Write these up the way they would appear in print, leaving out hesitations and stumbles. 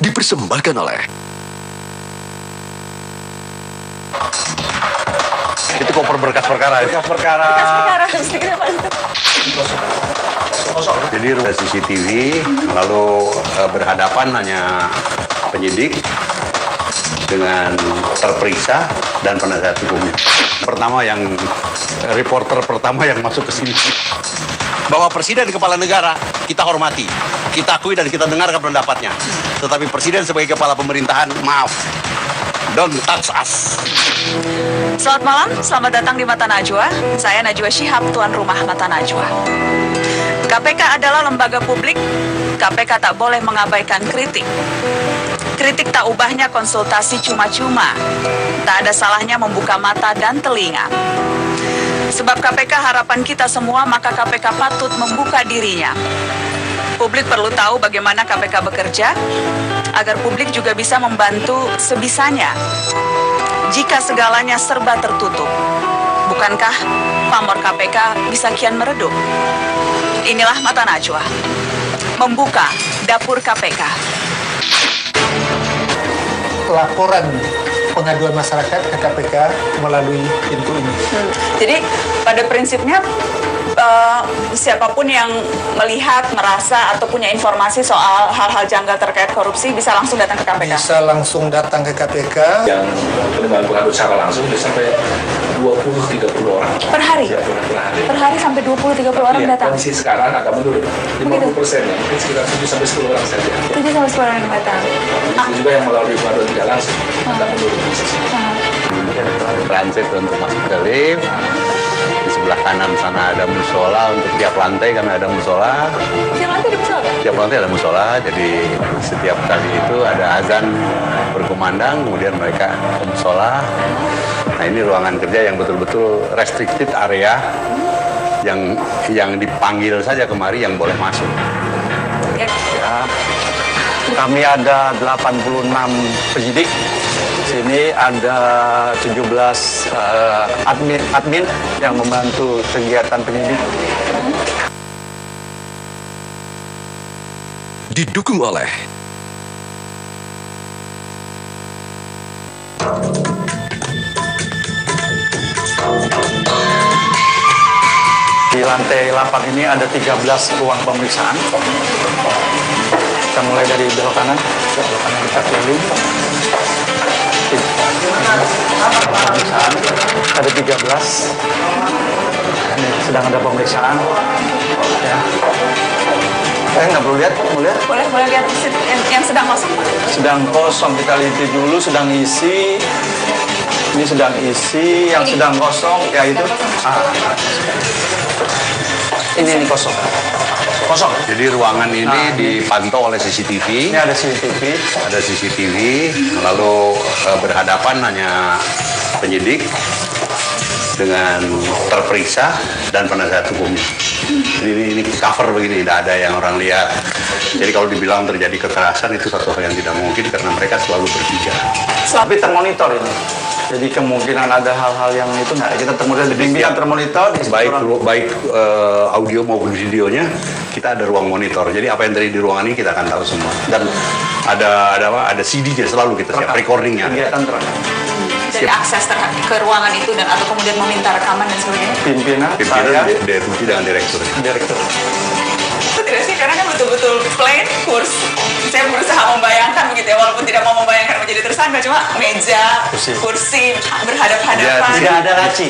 dipersembahkan oleh Itu koper berkas perkara. Berkas perkara. Jadi ada CCTV, lalu berhadapan hanya penyidik dengan terperiksa dan penasihat hukumnya. Reporter pertama yang masuk ke sini. Bahwa presiden kepala negara kita hormati, kita akui dan kita dengarkan pendapatnya. Tetapi presiden sebagai kepala pemerintahan, maaf, don't touch us. Selamat malam, selamat datang di Mata Najwa. Saya Najwa Shihab, tuan rumah Mata Najwa. KPK adalah lembaga publik. KPK tak boleh mengabaikan kritik. Kritik tak ubahnya konsultasi cuma-cuma. Tak ada salahnya membuka mata dan telinga. Sebab KPK harapan kita semua, maka KPK patut membuka dirinya. Publik perlu tahu bagaimana KPK bekerja, agar publik juga bisa membantu sebisanya. Jika segalanya serba tertutup, bukankah pamor KPK bisa kian meredup? Inilah Mata Najwa, membuka dapur KPK. Laporan pengaduan masyarakat ke KPK melalui pintu ini. Jadi pada prinsipnya siapapun yang melihat, merasa atau punya informasi soal hal-hal janggal terkait korupsi bisa langsung datang ke KPK. Bisa langsung datang ke KPK. Yang penerimaan pengaduan secara langsung bisa sampai 20-30 orang. Per hari? Ya, per hari. Per hari sampai 20-30 orang Ya, datang? kondisi sekarang agak menurun. 50% ya, mungkin sekitar 7-10 orang saja. 7-10 orang yang datang. Itu juga yang melalui pengaduan tidak langsung agak menurun. Transit untuk masuk ke lift. Di sebelah kanan sana ada musola, untuk tiap lantai kami ada musola. Tiap lantai di musola? Tiap lantai ada musola, jadi setiap kali itu ada azan berkumandang, kemudian mereka ke musola. Nah, ini ruangan kerja yang betul-betul restricted area, yang dipanggil saja kemari yang boleh masuk. Ya. Ya, kami ada 86 penyidik. Sini ada 17 admin yang membantu kegiatan penyidik. didukung oleh Di lantai 8 ini ada 13 ruang pemeriksaan. Kita mulai dari belok kanan kita keliling. Pemeriksaan ada 13. Ini sedang ada pemeriksaan. Ya. Nggak perlu lihat, mau lihat? Boleh lihat yang sedang kosong? Sedang kosong, kita lihat dulu, sedang isi. Ini sedang isi, yang sedang kosong, ya itu. Ini kosong. Kosong. Jadi ruangan ini dipantau oleh CCTV. Ini ada CCTV. Ada CCTV, lalu berhadapan hanya penyidik dengan terperiksa dan penasihat hukumnya. Jadi ini cover begini, tidak ada yang orang lihat. Jadi kalau dibilang terjadi kekerasan itu satu hal yang tidak mungkin karena mereka selalu bertiga. Tapi termonitor ini. Jadi kemungkinan ada hal-hal yang itu nggak, kita termonitor di pimpinan termonitor. Baik audio maupun videonya kita ada ruang monitor. Jadi apa yang terjadi di ruangan ini kita akan tahu semua. Dan ada CD-nya selalu kita siap recordingnya. Kegiatan terekam. Jadi akses ke ruangan itu dan atau kemudian meminta rekaman dan sebagainya? Pimpinan Pimpinan saya, deputi dengan direktur. direktur. Itu tidak sih, karena kan betul-betul plain kurs. Saya berusaha membayangkan begitu ya, walaupun tidak mau membayangkan menjadi tersangka, cuma meja, kursi berhadap-hadapan. Tidak ada laci.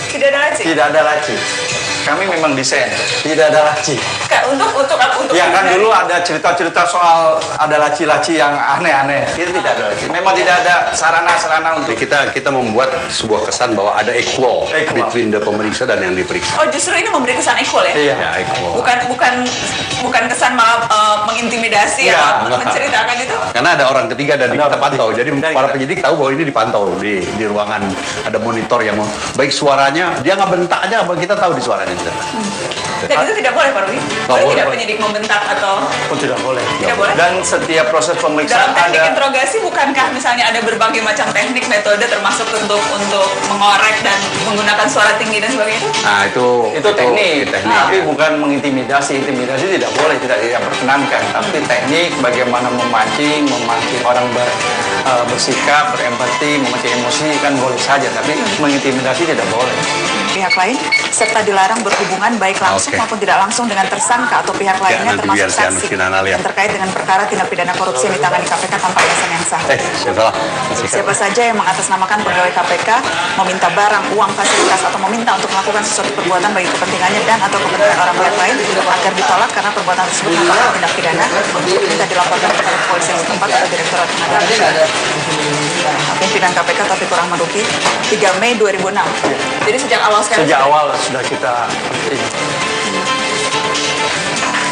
Tidak ada laci? Tidak ada laci. Kami memang desain, tidak ada laci. Untuk Ya kan dulu ada cerita-cerita soal ada laci-laci yang aneh-aneh. Itu tidak ada laci. Memang tidak ada sarana-sarana untuk Kita membuat sebuah kesan bahwa ada equal between the pemeriksa dan yang diperiksa. Oh, justru ini memberi kesan equal ya? Iya. Ya, equal. Bukan kesan malah mengintimidasi Iya. atau menceritakan itu. Karena ada orang ketiga dan kita orang pantau. Jadi ketiga. para penyidik tahu bahwa ini dipantau di ruangan, ada monitor yang baik suaranya, dia nggak bentak aja, apa kita tahu di suaranya. Dan itu tidak boleh, Pak Rudi? Boleh tidak penyidik membentak atau... Oh, tidak boleh. Tidak boleh? Dan setiap proses pemeriksaan Dalam teknik ada... interogasi bukankah misalnya ada berbagai macam teknik, metode termasuk untuk mengorek dan menggunakan suara tinggi dan sebagainya? Nah, Itu teknik, tapi bukan mengintimidasi. Intimidasi tidak boleh, tidak diperkenankan. Tapi teknik bagaimana memancing orang bersikap, berempati, memancing emosi kan boleh saja, tapi mengintimidasi tidak boleh. Pihak lain serta dilarang berhubungan baik langsung maupun tidak langsung dengan tersangka atau pihak lainnya nanti termasuk biar si saksi Nana lihat. yang terkait dengan perkara tindak pidana korupsi yang ditangani KPK tanpa alasan yang sah. Salah. Siapa saja yang mengatasnamakan pegawai KPK, meminta barang, uang, fasilitas, atau meminta untuk melakukan sesuatu perbuatan bagi kepentingannya dan atau kepentingan orang lain agar ditolak karena perbuatan tersebut merupakan tindak pidana, minta dilaporkan kepada kepolisian setempat atau Direktorat Tindak Pimpinan KPK Taufikur Rahman Ruki 3 Mei 2006. Jadi sejak awal sekali. Sejak awal sudah kita ini.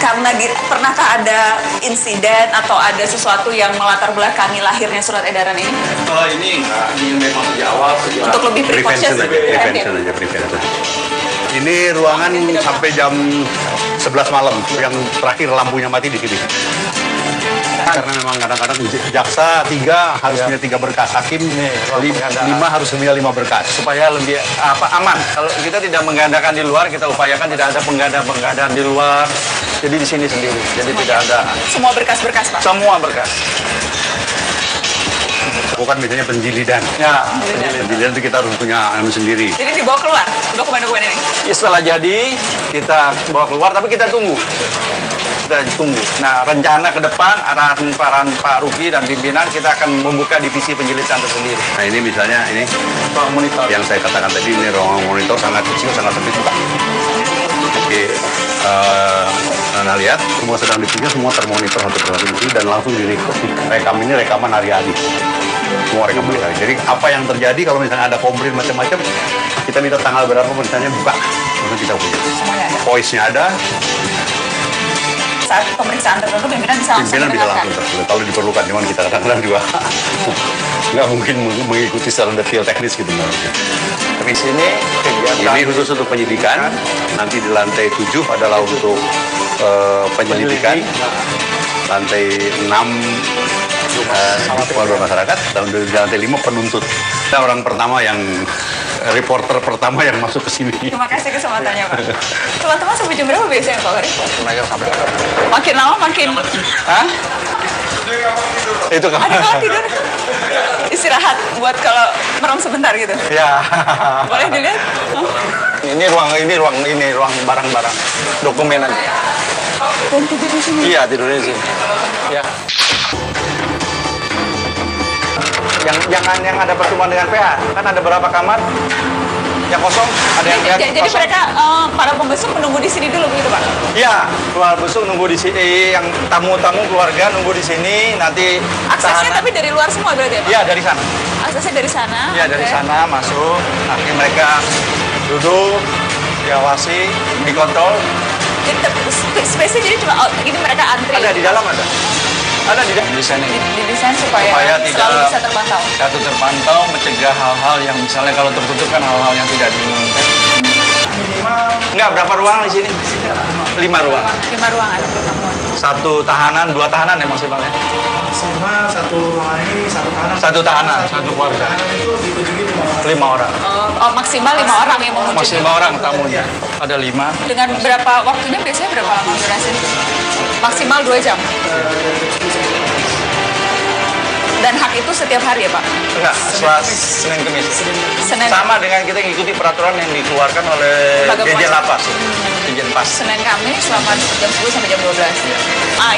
Karena pernahkah ada insiden atau ada sesuatu yang melatar belakangi lahirnya surat edaran ini? Oh, ini enggak, ini memang sejak awal. Untuk lebih Prevention prevention. aja. Ini ruangan sampai jam 11 malam yang terakhir lampunya mati di sini. Karena memang kadang-kadang jaksa 3 harus punya 3 berkas, hakim 5 harus punya 5 berkas. Supaya lebih aman. Kalau kita tidak menggandakan di luar, kita upayakan tidak ada penggandaan di luar. Jadi di sini sendiri. Jadi tidak ada. Semua berkas-berkas, Pak? Semua berkas. Bukan misalnya penjilidan. Ya, Penjilidan itu kita harus punya sendiri. Jadi dibawa keluar dokumen-dokumen ini? ya, setelah jadi kita bawa keluar, tapi kita tunggu. Kita tunggu. Nah, rencana ke depan arahan Pak Ruki dan pimpinan kita akan membuka divisi penjilidan tersendiri. Nah, ini misalnya ini Monitor. yang saya katakan tadi, ini ruangan monitor sangat kecil, sangat sempit, bukan. Oke, Nana lihat semua sedang dipunya, semua termonitor satu persatu dan langsung direkam. Ini rekaman hari-hari. Semua rekaman hari-hari. Jadi apa yang terjadi kalau misalnya ada komplain macam-macam, kita minta tanggal berapa misalnya buka, lalu kita punya. Semuanya ada. Voice-nya ada. Saat pemeriksaan tertentu pimpinan bisa langsung Pimpinan bisa mendengarkan. langsung tertulis kalau diperlukan, cuman kita kadang-kadang juga nggak mungkin mengikuti secara detail teknis gitu. Tapi di sini kegiatan Ini khusus untuk penyidikan, nanti di lantai 7 adalah untuk penyelidikan, lantai 6 pengaduan masyarakat, dan di lantai 5 penuntut. Kita orang pertama yang reporter pertama yang masuk ke sini. Terima kasih kesempatannya, Pak. Teman-teman sampai jam berapa biasanya, Pak Garis? mereka sampai Makin lama makin... Hah? Itu kan. Ada kalau tidur? Istirahat buat kalau merem sebentar gitu? Ya. Boleh dilihat? Hah? Ini ruang barang-barang. Dokumen aja. Dan tidur di sini? Iya, tidurnya di sini. Ya. Yang ada pertemuan dengan PH, kan ada berapa kamar yang kosong, ada yang Jadi kosong. mereka, para pembesuk menunggu di sini dulu begitu, Pak? Iya, keluar besok nunggu di sini, yang tamu-tamu keluarga nunggu di sini, nanti Aksesnya tahanan- tapi dari luar semua berarti ya, Pak? Iya, dari sana. Aksesnya dari sana? Iya, dari oke. sana masuk, nanti mereka duduk, diawasi, dikontrol. Jadi space-nya jadi cuma ini mereka antri? Ada di dalam ada. Ada di dalam. Di sana. Didesain supaya Supaya selalu tidak bisa terpantau. satu terpantau, mencegah hal-hal yang misalnya kalau tertutup kan hal-hal yang tidak diinginkan. Enggak, berapa ruangan di sini? 5 ruangan. 5 ruangan. 1 tahanan, 2 tahanan ya maksimalnya. Satu ruangan ini, satu tahanan. 1 tahanan, 1 keluarga. 5 orang. Oh, maksimal 5 orang yang mengunjungi. Masih 5 orang tamunya. Ada 5. Dengan berapa waktunya biasanya berapa lama durasi? Maksimal 2 jam. Dan hak itu setiap hari ya, Pak? Enggak, Senin Kemis. Senin. Sama dengan kita ngikuti peraturan yang dikeluarkan oleh Lembaga Dirjen Puasa. Lapas. Dirjen Pas. Senin Kamis selama jam 10 sampai jam 12.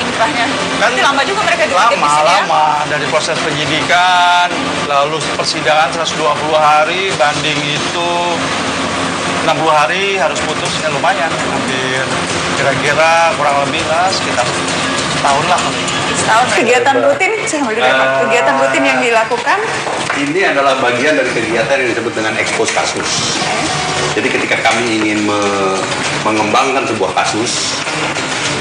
Ini terakhnya. Kan Nanti lama juga mereka di sini ya? Lama dari proses penyidikan, lalu persidangan 120 hari, banding itu 60 hari harus putusnya lumayan, hampir kira-kira kurang lebih lah sekitar tahun lah. Setahun. Kegiatan rutin, saya mau dulu ya, Pak. Kegiatan rutin yang dilakukan Ini adalah bagian dari kegiatan yang disebut dengan ekspos kasus. Jadi ketika kami ingin mengembangkan sebuah kasus,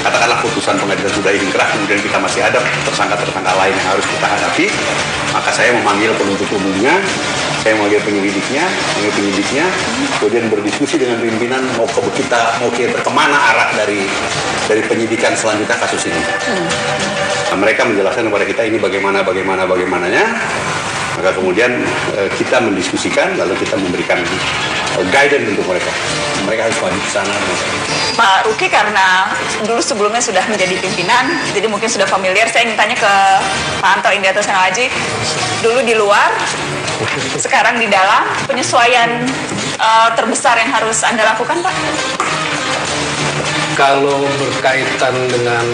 katakanlah putusan pengadilan sudah ingkrah, kemudian kita masih ada tersangka-tersangka lain yang harus kita hadapi, maka saya memanggil penuntut umumnya, Saya memanggil penyelidiknya, kemudian berdiskusi dengan pimpinan mau kita kemana arah dari penyidikan selanjutnya kasus ini. Nah, mereka menjelaskan kepada kita ini bagaimananya. Maka kemudian kita mendiskusikan, lalu kita memberikan guidance untuk mereka. Mereka harus maju ke sana. Pak Ruki karena dulu sebelumnya sudah menjadi pimpinan, jadi mungkin sudah familiar. Saya ingin tanya ke Pak Anto Indiarto Seno Aji, dulu di luar, sekarang di dalam, penyesuaian terbesar yang harus Anda lakukan, Pak? Kalau berkaitan dengan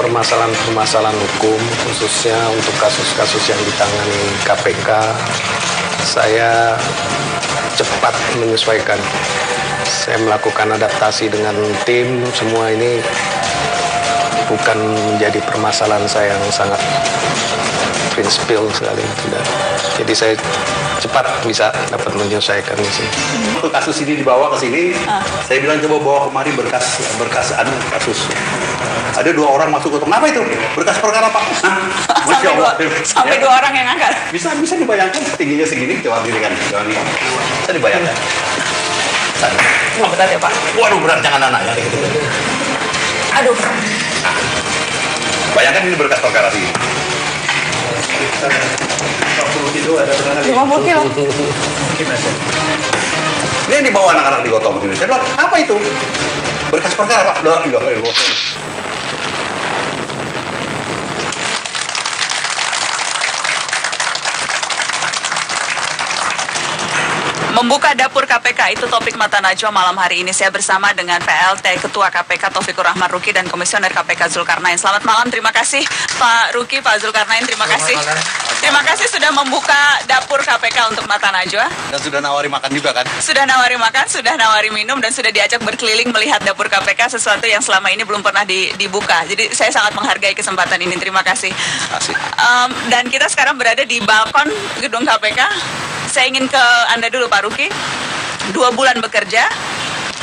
permasalahan-permasalahan hukum, khususnya untuk kasus-kasus yang ditangani KPK, saya cepat menyesuaikan. Saya melakukan adaptasi dengan tim, semua ini bukan menjadi permasalahan saya yang sangat prinsipil sekali, tidak. Jadi saya cepat bisa dapat menyelesaikan di sini. Untuk kasus ini dibawa ke sini, saya bilang coba bawa kemari berkas kasus. Ada 2 orang masuk ke apa itu? Berkas perkara Pak. Sampai 2 orang yang angkat. Bisa dibayangkan tingginya segini, coba diri kan. Bisa dibayangkan. Berat ya Pak? Waduh berat, jangan anak ya. Aduh. Nah, bayangkan ini berkas perkara sini. 50 kilo ada berapa? 50 kilo. Mungkin ada. Ini yang dibawa anak-anak digotong sini. Saya bilang, apa itu? Berkas perkara Pak. Loh. Membuka dapur KPK, itu topik Mata Najwa malam hari ini. Saya bersama dengan PLT Ketua KPK Taufikur Rahman Ruki dan Komisioner KPK Zulkarnain. Selamat malam, terima kasih Pak Ruki, Pak Zulkarnain, terima kasih. Terima kasih sudah membuka dapur KPK untuk Mata Najwa. Dan sudah nawari makan juga kan? Sudah nawari makan, sudah nawari minum, dan sudah diajak berkeliling melihat dapur KPK, sesuatu yang selama ini belum pernah dibuka. Jadi saya sangat menghargai kesempatan ini, terima kasih. Dan kita sekarang berada di balkon gedung KPK. Saya ingin ke Anda dulu Pak Ruki. 2 bulan bekerja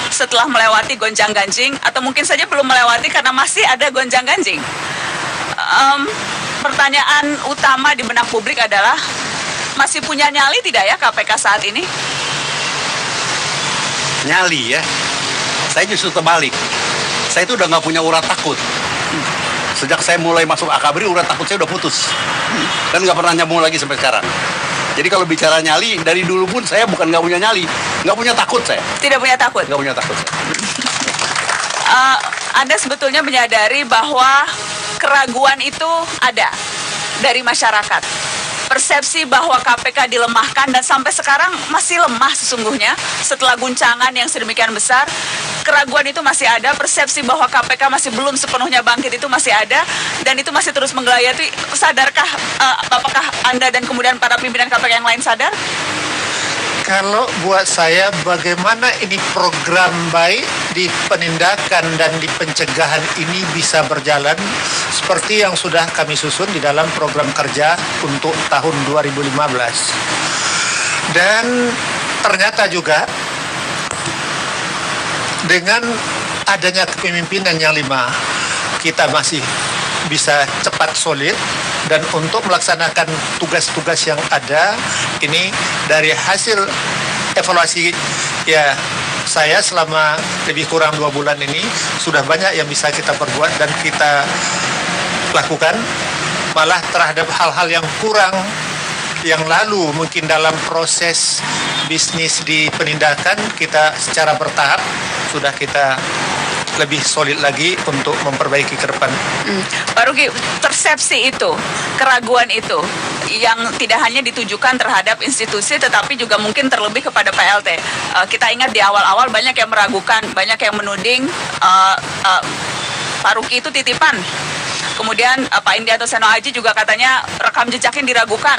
setelah melewati gonjang-ganjing, atau mungkin saja belum melewati karena masih ada gonjang-ganjing. Pertanyaan utama di benak publik adalah, masih punya nyali tidak ya KPK saat ini? Nyali ya. Saya justru terbalik. Saya itu udah nggak punya urat takut. Sejak saya mulai masuk AKABRI, urat takut saya udah putus. Dan nggak pernah nyambung lagi sampai sekarang. Jadi kalau bicara nyali, dari dulu pun saya bukan nggak punya nyali. Nggak punya takut saya. Tidak punya takut? Nggak punya takut saya. Anda sebetulnya menyadari bahwa keraguan itu ada dari masyarakat. Persepsi bahwa KPK dilemahkan dan sampai sekarang masih lemah sesungguhnya setelah guncangan yang sedemikian besar. Keraguan itu masih ada, persepsi bahwa KPK masih belum sepenuhnya bangkit itu masih ada, dan itu masih terus menggelayati. Sadarkah, apakah Anda dan kemudian para pimpinan KPK yang lain sadar? Kalau buat saya, bagaimana ini program baik di penindakan dan di pencegahan ini bisa berjalan seperti yang sudah kami susun di dalam program kerja untuk tahun 2015. Dan ternyata juga dengan adanya kepemimpinan yang 5, kita masih bisa cepat solid. Dan untuk melaksanakan tugas-tugas yang ada, ini dari hasil evaluasi ya saya selama lebih kurang 2 bulan ini, sudah banyak yang bisa kita perbuat dan kita lakukan. Malah terhadap hal-hal yang kurang yang lalu mungkin dalam proses bisnis di penindakan, kita secara bertahap sudah kita lebih solid lagi untuk memperbaiki ke depan. Pak Ruki, persepsi itu, keraguan itu yang tidak hanya ditujukan terhadap institusi tetapi juga mungkin terlebih kepada PLT. Kita ingat di awal-awal banyak yang meragukan, banyak yang menuding Pak Ruki itu titipan. Kemudian Pak Indiarto Seno Aji juga katanya rekam jejaknya diragukan.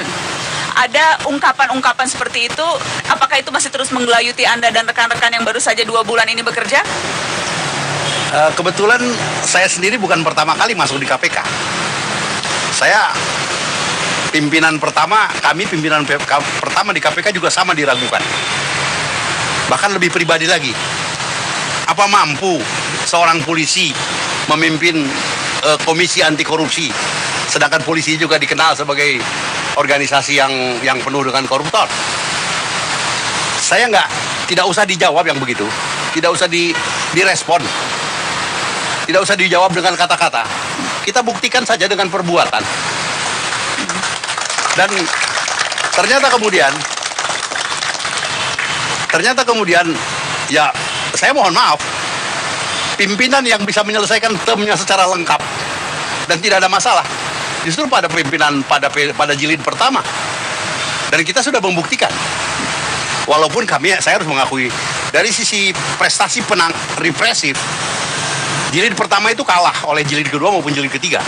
Ada ungkapan-ungkapan seperti itu, apakah itu masih terus menggelayuti Anda dan rekan-rekan yang baru saja 2 bulan ini bekerja? Kebetulan saya sendiri bukan pertama kali masuk di KPK. Saya pimpinan pertama pertama di KPK juga sama diragukan. Bahkan lebih pribadi lagi. Apa mampu seorang polisi memimpin komisi anti korupsi, sedangkan polisi juga dikenal sebagai organisasi yang penuh dengan koruptor. saya tidak usah dijawab yang begitu, tidak usah direspon, tidak usah dijawab dengan kata-kata. Kita buktikan saja dengan perbuatan. Dan ternyata kemudian ya saya mohon maaf, pimpinan yang bisa menyelesaikan termnya secara lengkap dan tidak ada masalah justru pada pimpinan pada jilid pertama. Dan kita sudah membuktikan. Walaupun saya harus mengakui dari sisi prestasi represif, jilid pertama itu kalah oleh jilid kedua maupun jilid ketiga.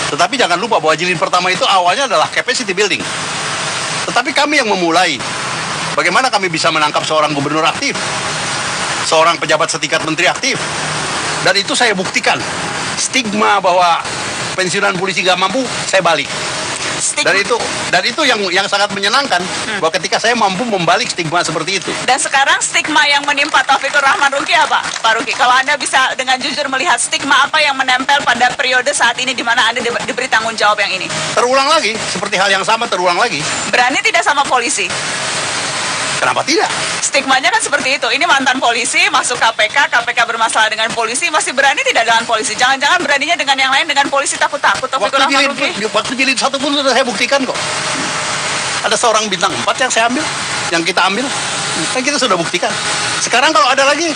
Tetapi jangan lupa bahwa jilid pertama itu awalnya adalah capacity building. Tetapi kami yang memulai. Bagaimana kami bisa menangkap seorang gubernur aktif, seorang pejabat setingkat menteri aktif. Dan itu saya buktikan. Stigma bahwa pensiunan polisi gak mampu, saya balik. Dan itu yang sangat menyenangkan bahwa ketika saya mampu membalik stigma seperti itu. Dan sekarang stigma yang menimpa Taufikur Rahman Ruki apa, Pak Ruki? Kalau Anda bisa dengan jujur melihat stigma apa yang menempel pada periode saat ini di mana Anda diberi tanggung jawab yang ini? Terulang lagi, seperti hal yang sama terulang lagi. Berani tidak sama polisi? Kenapa tidak? Stigmanya kan seperti itu. Ini mantan polisi, masuk KPK bermasalah dengan polisi, masih berani tidak dengan polisi? Jangan-jangan beraninya dengan yang lain, dengan polisi takut-takut. Waktu jilid 1 pun sudah saya buktikan kok. Ada seorang bintang 4 yang saya ambil, yang kita ambil. Kan kita sudah buktikan. Sekarang kalau ada lagi,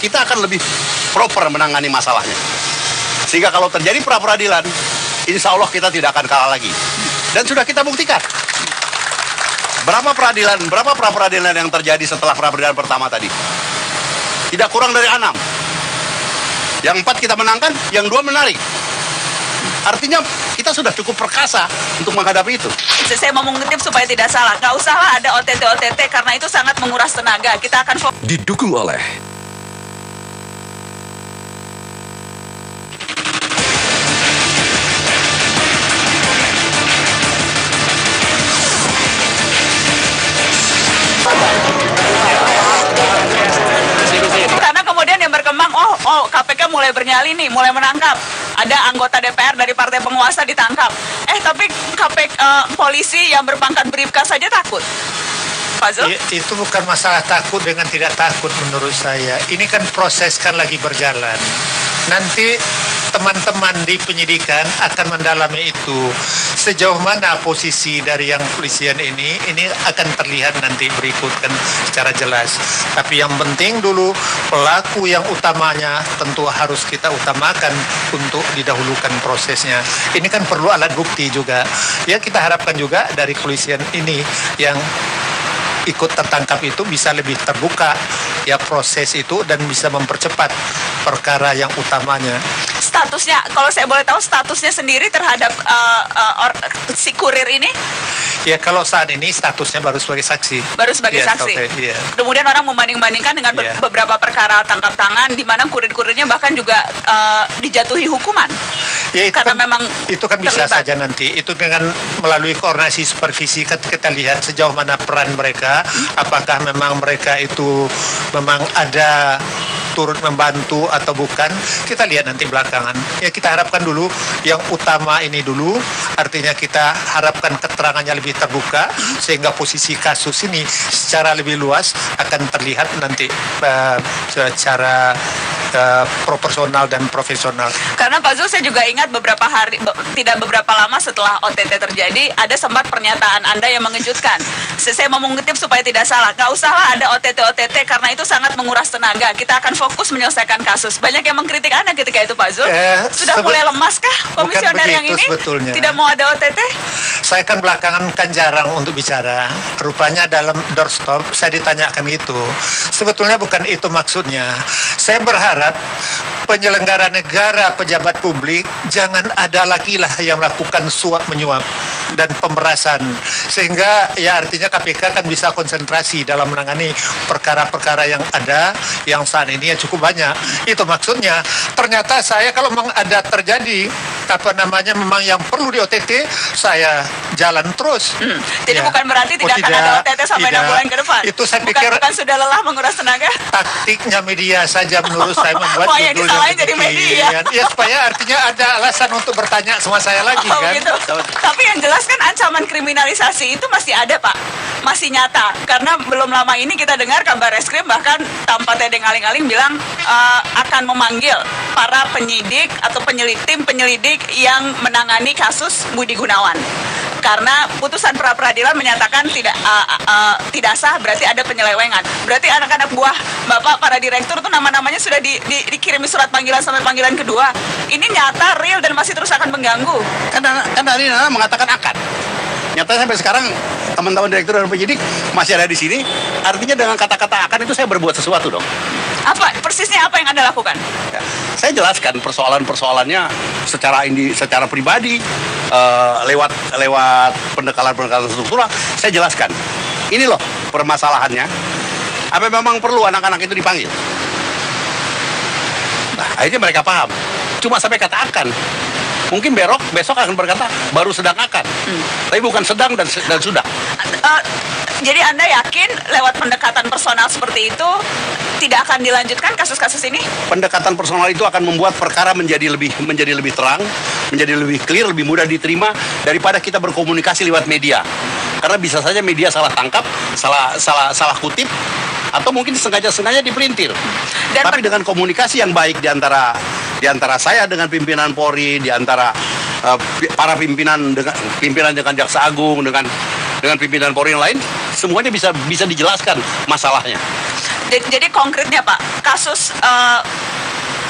kita akan lebih proper menangani masalahnya. Sehingga kalau terjadi pra-peradilan, insya Allah kita tidak akan kalah lagi. Dan sudah kita buktikan. Berapa pra-peradilan yang terjadi setelah pra-peradilan pertama tadi? Tidak kurang dari 6. Yang 4 kita menangkan, yang 2 menarik. Artinya kita sudah cukup perkasa untuk menghadapi itu. Saya mau mengutip supaya tidak salah. Nggak usahlah ada OTT karena itu sangat menguras tenaga. Kita akan fokus. Didukung oleh karena kemudian yang berkembang, KPK mulai bernyali nih, mulai menangkap. Ada anggota DPR dari partai penguasa ditangkap. Tapi polisi yang berpangkat bribka saja takut. Pak Zul? Itu bukan masalah takut dengan tidak takut menurut saya. Ini kan proses kan lagi berjalan. Nanti teman-teman di penyidikan akan mendalami itu. Sejauh mana posisi dari yang polisian ini akan terlihat nanti berikut kan secara jelas. Tapi yang penting dulu pelaku yang utamanya tentu harus kita utamakan untuk didahulukan prosesnya. Ini kan perlu alat bukti juga. Ya kita harapkan juga dari polisian ini yang ikut tertangkap itu bisa lebih terbuka ya proses itu dan bisa mempercepat perkara yang utamanya. Statusnya, kalau saya boleh tahu statusnya sendiri terhadap si kurir ini? Ya kalau saat ini statusnya baru sebagai saksi. Baru sebagai saksi. Iya. Kemudian orang membanding-bandingkan dengan beberapa perkara tangkap tangan di mana kurir-kurirnya bahkan juga dijatuhi hukuman. Ya itu karena memang itu kan bisa saja nanti. Itu dengan melalui koordinasi supervisi kita lihat sejauh mana peran mereka, apakah memang mereka itu memang ada turut membantu atau bukan, kita lihat nanti belakangan. Ya kita harapkan dulu yang utama ini dulu, artinya kita harapkan keterangannya lebih terbuka sehingga posisi kasus ini secara lebih luas akan terlihat nanti secara proporsional dan profesional. Karena Pak Zul, saya juga ingat tidak beberapa lama setelah OTT terjadi, ada sempat pernyataan Anda yang mengejutkan. Saya mau mengutip supaya tidak salah. Nggak usahlah ada OTT karena itu sangat menguras tenaga. Kita akan fokus menyelesaikan kasus. Banyak yang mengkritik Anda ketika itu, Pak Zul. Sudah mulai lemas kah komisioner yang ini? Sebetulnya. Tidak mau ada OTT? Saya kan belakangan kan jarang untuk bicara. Rupanya dalam doorstop saya ditanyakan itu. Sebetulnya bukan itu maksudnya. Saya berharap penyelenggara negara, pejabat publik, jangan ada lagi lah yang melakukan suap menyuap dan pemerasan. Sehingga ya artinya KPK kan bisa konsentrasi dalam menangani perkara-perkara yang ada, yang saat ini ya cukup banyak. Itu maksudnya. Ternyata saya kalau memang ada terjadi memang yang perlu di OTT, saya jalan terus. Jadi ya. bukan berarti tidak akan ada OTT sampai 6 bulan ke depan. Itu saya pikir bukan sudah lelah menguras tenaga. Taktiknya media saja menurut saya membuat yang disalahin jadi media. demikian. Ya supaya artinya ada alasan untuk bertanya sama saya lagi Oh, kan. gitu. Tapi yang jelas kan ancaman kriminalisasi itu masih ada, Pak. Masih nyata. Karena belum lama ini kita dengar kabar reskrim bahkan tanpa tedeng aling-aling bilang akan memanggil para penyidik atau tim penyelidik yang menangani kasus Budi Gunawan. Karena putusan pra-peradilan menyatakan tidak sah, berarti ada penyelewengan. Berarti anak-anak buah Bapak, para direktur tuh nama-namanya sudah dikirimi surat panggilan sampai panggilan kedua. Ini nyata, real, dan masih terus akan mengganggu. Kan hari ini mengatakan akan. Nyata sampai sekarang teman-teman direktur dan penyidik masih ada di sini. Artinya dengan kata-kata akan itu saya berbuat sesuatu dong. Apa persisnya apa yang Anda lakukan? Ya, saya jelaskan persoalan-persoalannya secara pribadi, lewat pendekatan struktural. Saya jelaskan. Ini loh permasalahannya. Apa memang perlu anak-anak itu dipanggil? Nah, akhirnya mereka paham. Cuma sampai kata akan. Mungkin besok akan berkata baru sedang akan. Tapi bukan sedang dan sudah. Jadi Anda yakin lewat pendekatan personal seperti itu tidak akan dilanjutkan kasus-kasus ini? Pendekatan personal itu akan membuat perkara menjadi lebih terang, menjadi lebih clear, lebih mudah diterima daripada kita berkomunikasi lewat media. Karena bisa saja media salah tangkap, salah kutip, atau mungkin sengaja dipelintir. Tapi dengan komunikasi yang baik di antara saya dengan pimpinan Polri, di antara para pimpinan dengan Jaksa Agung, dengan pimpinan Polri yang lain, semuanya bisa dijelaskan masalahnya. Jadi konkretnya Pak, kasus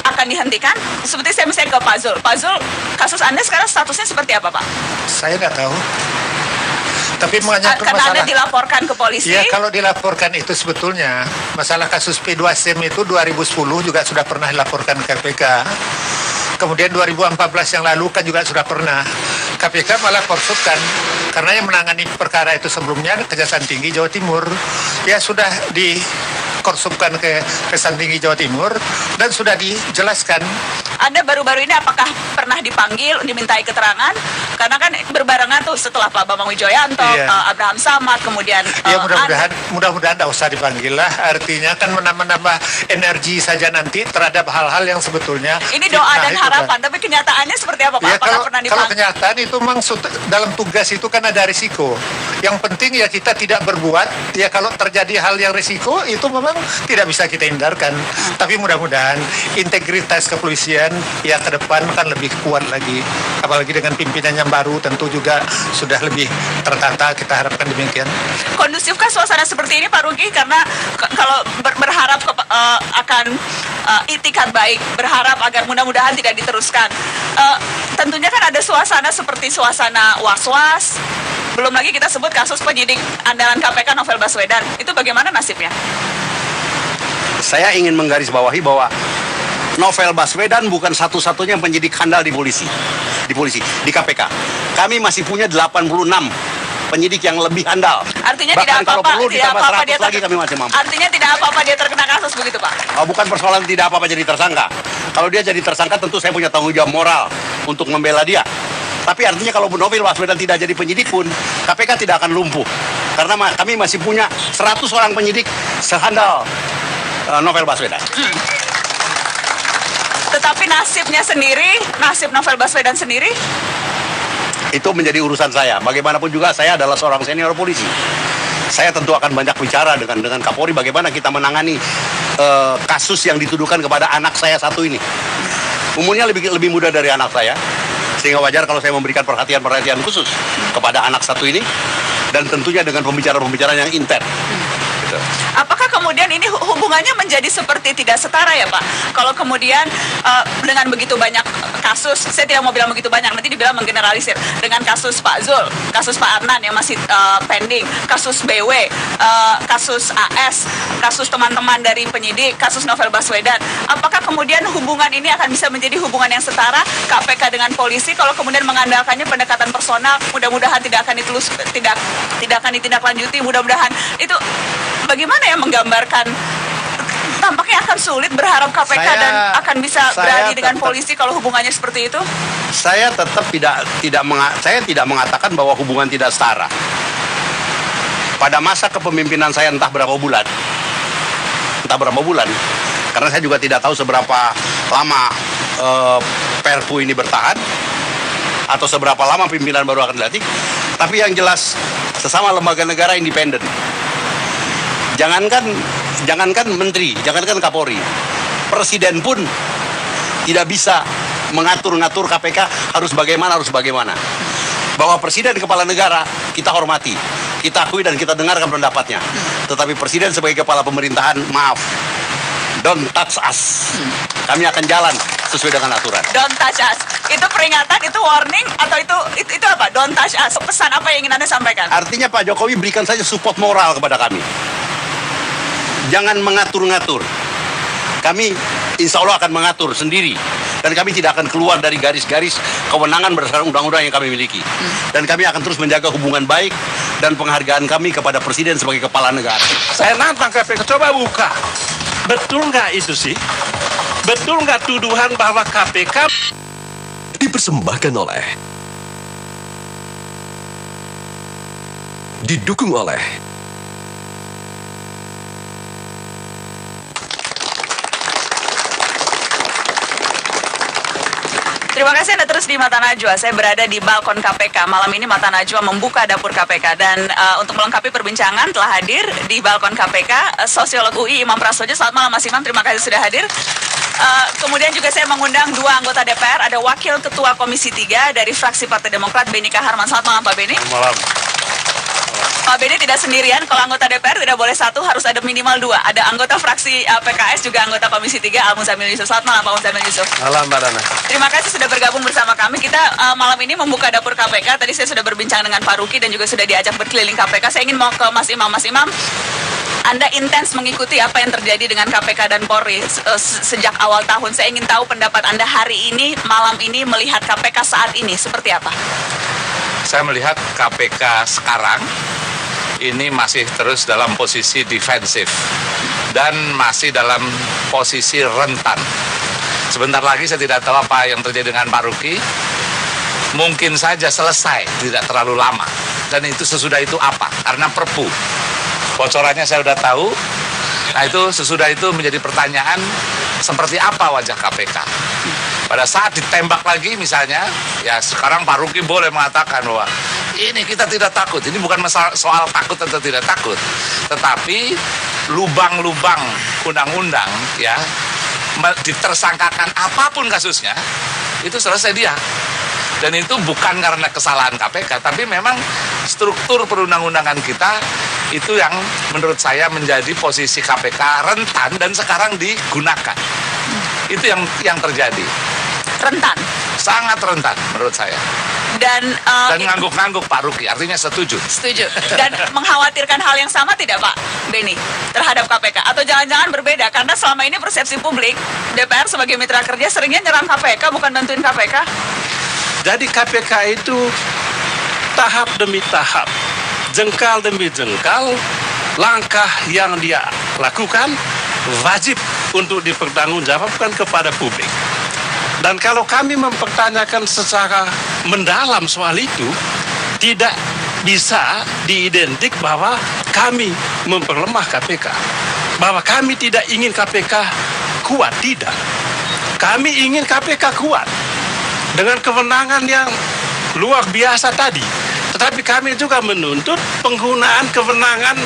akan dihentikan? Seperti saya misalnya ke Pak Zul. Pak Zul, kasus Anda sekarang statusnya seperti apa Pak? Saya nggak tahu. Tapi menyangkut karena masalah, Anda dilaporkan ke polisi? Ya, kalau dilaporkan itu sebetulnya masalah kasus P2SEM itu 2010 juga sudah pernah dilaporkan ke KPK. Kemudian 2014 yang lalu kan juga sudah pernah. KPK malah korsupkan karena yang menangani perkara itu sebelumnya Kejaksaan Tinggi Jawa Timur. Ya sudah dikorsupkan ke Kejaksaan Tinggi Jawa Timur dan sudah dijelaskan. Anda baru-baru ini apakah pernah dipanggil, dimintai keterangan? Karena kan berbarengan tuh setelah Pak Bambang Wijoyanto, Abraham Samad, kemudian ya mudah-mudahan tidak usah dipanggil lah. Artinya kan menambah energi saja nanti terhadap hal-hal yang sebetulnya ini doa dan harapan, tapi kenyataannya seperti apa Pak? Ya, apakah pernah dipanggil? Kalau kenyataan itu maksud dalam tugas itu kan ada risiko. Yang penting ya kita tidak berbuat. Ya kalau terjadi hal yang risiko itu memang tidak bisa kita hindarkan. Tapi mudah-mudahan integritas kepolisian ya ke depan kan lebih kuat lagi. Apalagi dengan pimpinan yang baru tentu juga sudah lebih tertata, kita harapkan demikian. Kondusifkah suasana seperti ini Pak Rugi? Karena kalau berharap akan itikad baik, berharap agar mudah-mudahan tidak diteruskan. Tentunya kan ada suasana seperti suasana was-was. Belum lagi kita sebut kasus penyidik andalan KPK Novel Baswedan. Itu bagaimana nasibnya? Saya ingin menggarisbawahi bahwa Novel Baswedan bukan satu-satunya penyidik handal di polisi, di KPK. Kami masih punya 86 penyidik yang lebih handal. Artinya bahkan tidak apa-apa, kalau perlu ditambah 100 lagi kami masih mampu. Artinya tidak apa-apa dia terkena kasus begitu Pak? Oh, bukan persoalan tidak apa-apa jadi tersangka. Kalau dia jadi tersangka tentu saya punya tanggung jawab moral untuk membela dia. Tapi artinya kalau Novel Baswedan tidak jadi penyidik pun, KPK tidak akan lumpuh. Karena kami masih punya 100 orang penyidik sehandal Novel Baswedan. Tetapi nasibnya sendiri, nasib Novel Baswedan sendiri, itu menjadi urusan saya. Bagaimanapun juga saya adalah seorang senior polisi. Saya tentu akan banyak bicara dengan Kapolri bagaimana kita menangani kasus yang dituduhkan kepada anak saya satu ini. Umurnya lebih muda dari anak saya, sehingga wajar kalau saya memberikan perhatian khusus kepada anak satu ini, dan tentunya dengan pembicaraan yang intens. Apakah kemudian ini hubungannya menjadi seperti tidak setara ya Pak? Kalau kemudian dengan begitu banyak kasus, saya tidak mau bilang begitu banyak, nanti dibilang menggeneralisir. Dengan kasus Pak Zul, kasus Pak Adnan yang masih pending, kasus BW, kasus AS, kasus teman-teman dari penyidik, kasus Novel Baswedan. Apakah kemudian hubungan ini akan bisa menjadi hubungan yang setara KPK dengan polisi kalau kemudian mengandalkannya pendekatan personal, mudah-mudahan tidak akan ditindaklanjuti, mudah-mudahan itu bagaimana ya menggambarkan? Tampaknya akan sulit berharap KPK dan akan bisa berani dengan polisi kalau hubungannya seperti itu. Saya tetap tidak mengatakan bahwa hubungan tidak setara. Pada masa kepemimpinan saya entah berapa bulan, karena saya juga tidak tahu seberapa lama Perpu ini bertahan atau seberapa lama pimpinan baru akan dilantik. Tapi yang jelas sesama lembaga negara independen. Jangankan menteri, jangankan Kapolri, presiden pun tidak bisa mengatur-ngatur KPK harus bagaimana. Bahwa presiden kepala negara kita hormati, kita akui dan kita dengarkan pendapatnya. Tetapi presiden sebagai kepala pemerintahan, maaf, don't touch us. Kami akan jalan sesuai dengan aturan. Don't touch us. Itu peringatan, itu warning, atau itu apa? Don't touch us. Pesan apa yang ingin Anda sampaikan? Artinya Pak Jokowi berikan saja support moral kepada kami. Jangan mengatur-ngatur. Kami insya Allah akan mengatur sendiri. Dan kami tidak akan keluar dari garis-garis kewenangan berdasarkan undang-undang yang kami miliki. Dan kami akan terus menjaga hubungan baik dan penghargaan kami kepada Presiden sebagai kepala negara. Saya nantang KPK, coba buka. Betul nggak itu sih? Betul nggak tuduhan bahwa KPK Dipersembahkan oleh, didukung oleh Terima kasih Anda terus di Mata Najwa. Saya berada di balkon KPK. Malam ini Mata Najwa membuka dapur KPK. Dan untuk melengkapi perbincangan telah hadir di balkon KPK Sosiolog UI Imam Prasojo. Selamat malam Mas Imam, terima kasih sudah hadir. Kemudian juga saya mengundang 2 anggota DPR. Ada Wakil Ketua Komisi 3 dari fraksi Partai Demokrat, Beni Kaharman. Selamat malam Pak Beni. malam. Pak Beni tidak sendirian, kalau anggota DPR tidak boleh 1, harus ada minimal 2. Ada anggota fraksi PKS, juga anggota Komisi 3, Al Muzamil Yusuf. Selamat malam Pak Muzamil Yusuf. Malam Mbak Dana. Terima kasih sudah bergabung bersama kami. Kita malam ini membuka dapur KPK. Tadi saya sudah berbincang dengan Pak Ruki dan juga sudah diajak berkeliling KPK. Saya ingin mau ke Mas Imam. Mas Imam, Anda intens mengikuti apa yang terjadi dengan KPK dan Polri sejak awal tahun. Saya ingin tahu pendapat Anda hari ini, malam ini, melihat KPK saat ini seperti apa? Saya melihat KPK sekarang ini masih terus dalam posisi defensif dan masih dalam posisi rentan. Sebentar lagi saya tidak tahu apa yang terjadi dengan Pak Ruki. Mungkin saja selesai, tidak terlalu lama. Dan itu sesudah itu apa? Karena Perpu. Bocorannya saya sudah tahu. Nah itu sesudah itu menjadi pertanyaan seperti apa wajah KPK. Pada saat ditembak lagi misalnya, ya sekarang Pak Ruki boleh mengatakan bahwa ini kita tidak takut. Ini bukan masalah soal takut atau tidak takut, tetapi lubang-lubang undang-undang ya ditersangkakan apapun kasusnya itu selesai dia. Dan itu bukan karena kesalahan KPK, tapi memang struktur perundang-undangan kita itu yang menurut saya menjadi posisi KPK rentan dan sekarang digunakan. Itu yang terjadi. Rentan? Sangat rentan menurut saya. Dan ngangguk-ngangguk Pak Ruki, artinya setuju. Setuju. Dan mengkhawatirkan hal yang sama tidak Pak Beni terhadap KPK? Atau jangan-jangan berbeda? Karena selama ini persepsi publik, DPR sebagai mitra kerja seringnya nyerang KPK, bukan bantuin KPK. Jadi KPK itu tahap demi tahap, jengkal demi jengkal, langkah yang dia lakukan wajib untuk dipertanggungjawabkan kepada publik. Dan kalau kami mempertanyakan secara mendalam soal itu, tidak bisa diidentik bahwa kami memperlemah KPK. Bahwa kami tidak ingin KPK kuat, tidak. Kami ingin KPK kuat dengan kewenangan yang luar biasa tadi. Tetapi kami juga menuntut penggunaan kewenangan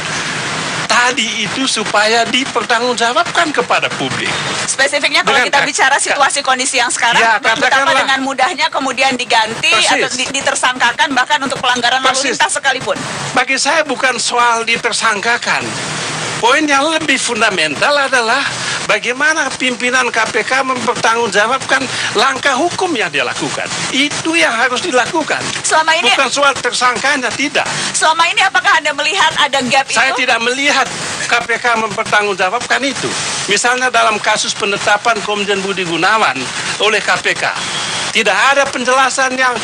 tadi itu supaya dipertanggungjawabkan kepada publik. Spesifiknya kalau kita bicara situasi kondisi yang sekarang, ya, betapa dengan mudahnya kemudian diganti atau ditersangkakan bahkan untuk pelanggaran lalu lintas sekalipun. Bagi saya bukan soal ditersangkakan. Poin yang lebih fundamental adalah bagaimana pimpinan KPK mempertanggungjawabkan langkah hukum yang dia lakukan. Itu yang harus dilakukan. Selama ini bukan soal tersangkanya, tidak. Selama ini apakah Anda melihat ada gap itu? Saya tidak melihat KPK mempertanggungjawabkan itu. Misalnya dalam kasus penetapan Komjen Budi Gunawan oleh KPK, tidak ada penjelasan yang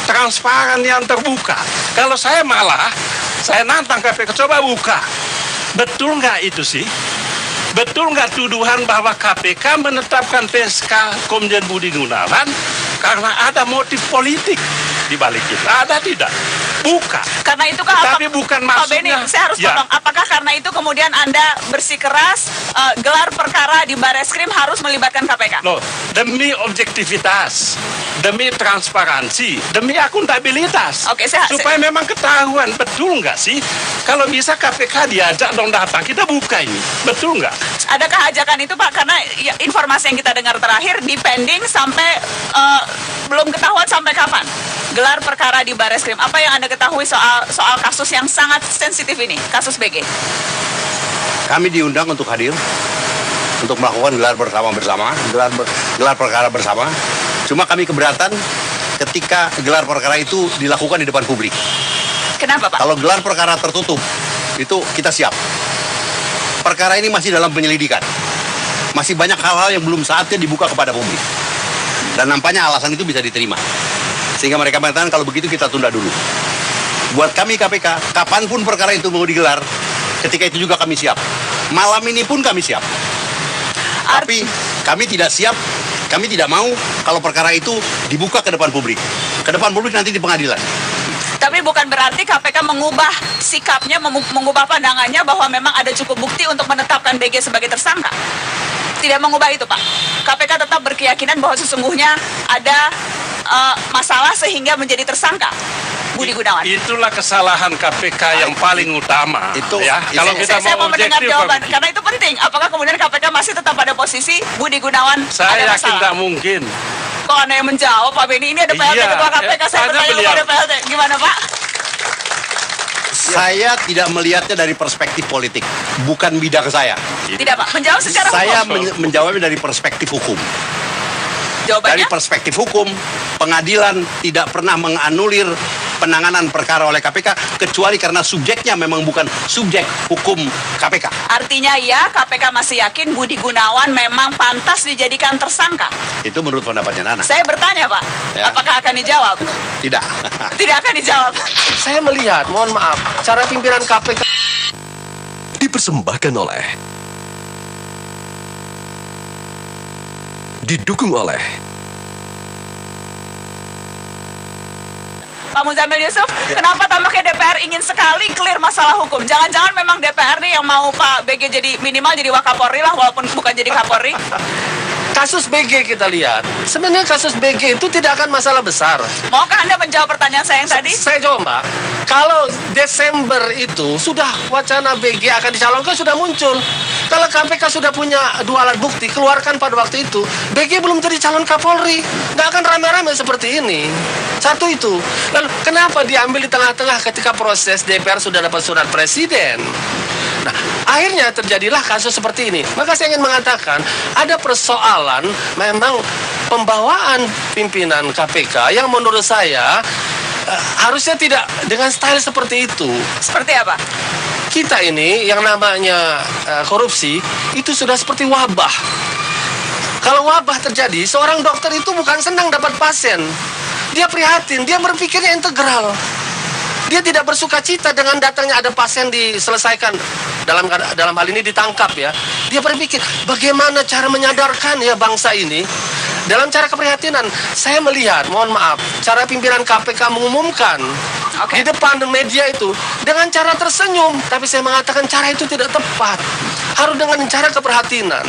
transparan, yang terbuka. Kalau saya nantang KPK, coba buka. Betul nggak itu sih? Betul nggak tuduhan bahwa KPK menetapkan PSK Komjen Budi Gunawan karena ada motif politik di balik itu? Ada tidak? Bukan. Karena itu kan Tapi bukan Pak Beni, maksudnya. saya harus potong. Apakah karena itu kemudian Anda bersikeras gelar perkara di Bareskrim harus melibatkan KPK? Loh, demi objektivitas, demi transparansi, demi akuntabilitas. Oke, supaya memang ketahuan, betul nggak sih? Kalau bisa KPK diajak dong datang, kita buka ini. Betul nggak? Adakah ajakan itu Pak? Karena ya, informasi yang kita dengar terakhir dipending sampai belum ketahuan sampai kapan gelar perkara di Bareskrim. Apa yang Anda ketahui soal kasus yang sangat sensitif ini, kasus BG? Kami diundang untuk hadir, untuk melakukan gelar gelar perkara bersama. Cuma kami keberatan ketika gelar perkara itu dilakukan di depan publik. Kenapa Pak? Kalau gelar perkara tertutup, itu kita siap. Perkara ini masih dalam penyelidikan. Masih banyak hal-hal yang belum saatnya dibuka kepada publik. Dan nampaknya alasan itu bisa diterima. Sehingga mereka mengatakan kalau begitu kita tunda dulu. Buat kami KPK, kapanpun perkara itu mau digelar, ketika itu juga kami siap. Malam ini pun kami siap. Tapi kami tidak siap, kami tidak mau kalau perkara itu dibuka ke depan publik. Ke depan publik nanti di pengadilan. Tapi bukan berarti KPK mengubah sikapnya, mengubah pandangannya bahwa memang ada cukup bukti untuk menetapkan BG sebagai tersangka. Tidak mengubah itu Pak. KPK tetap berkeyakinan bahwa sesungguhnya ada masalah sehingga menjadi tersangka. Budi Gunawan. Itulah kesalahan KPK yang paling utama. Itu ya. Kalau kita saya mau mendengar objektif, jawaban karena itu penting. Apakah kemudian KPK masih tetap pada posisi Budi Gunawan saya ada yakin masalah? tak mungkin. Kok Anda yang menjawab Pak Beni? Ini ada PLT Iya, Ketua KPK, saya tanya bertanya beliau. kepada PLT. Gimana Pak? Saya tidak melihatnya dari perspektif politik, bukan bidang saya. Tidak Pak, menjawab secara Saya hukum. menjawabnya dari perspektif hukum. Jawabannya? Dari perspektif hukum, pengadilan tidak pernah menganulir penanganan perkara oleh KPK kecuali karena subjeknya memang bukan subjek hukum KPK. Artinya ya, KPK masih yakin Budi Gunawan memang pantas dijadikan tersangka. Itu menurut pendapatnya Nana. Saya bertanya Pak, Ya. apakah akan dijawab? Tidak. Tidak akan dijawab. Saya melihat, mohon maaf, cara pimpinan KPK Dipersembahkan oleh didukung oleh Pak Muzamil Yusuf, kenapa tampaknya DPR ingin sekali clear masalah hukum? Jangan-jangan memang DPR nih yang mau Pak BG jadi minimal jadi Wakapolri lah, walaupun bukan jadi Kapolri. kasus BG kita lihat. Sebenarnya kasus BG itu tidak akan masalah besar. Maukah Anda menjawab pertanyaan saya yang tadi? Saya jawab, Mbak. Kalau Desember itu sudah wacana BG akan dicalonkan sudah muncul. Kalau KPK sudah punya 2 alat bukti, keluarkan pada waktu itu. BG belum jadi calon Kapolri. Nggak akan rame-rame seperti ini. Satu itu. Lalu kenapa diambil di tengah-tengah ketika proses DPR sudah dapat surat presiden? Nah, akhirnya terjadilah kasus seperti ini. Maka saya ingin mengatakan, ada persoalan memang pembawaan pimpinan KPK yang menurut saya harusnya tidak dengan style seperti itu. Seperti apa? Kita ini yang namanya korupsi itu sudah seperti wabah. Kalau wabah terjadi, seorang dokter itu bukan senang dapat pasien. Dia prihatin, dia berpikirnya integral. Dia tidak bersuka cita dengan datangnya ada pasien diselesaikan, dalam hal ini ditangkap ya. Dia berpikir bagaimana cara menyadarkan ya bangsa ini. Dalam cara keprihatinan, saya melihat, mohon maaf, cara pimpinan KPK mengumumkan di depan media itu dengan cara tersenyum, tapi saya mengatakan cara itu tidak tepat. Harus dengan cara keprihatinan.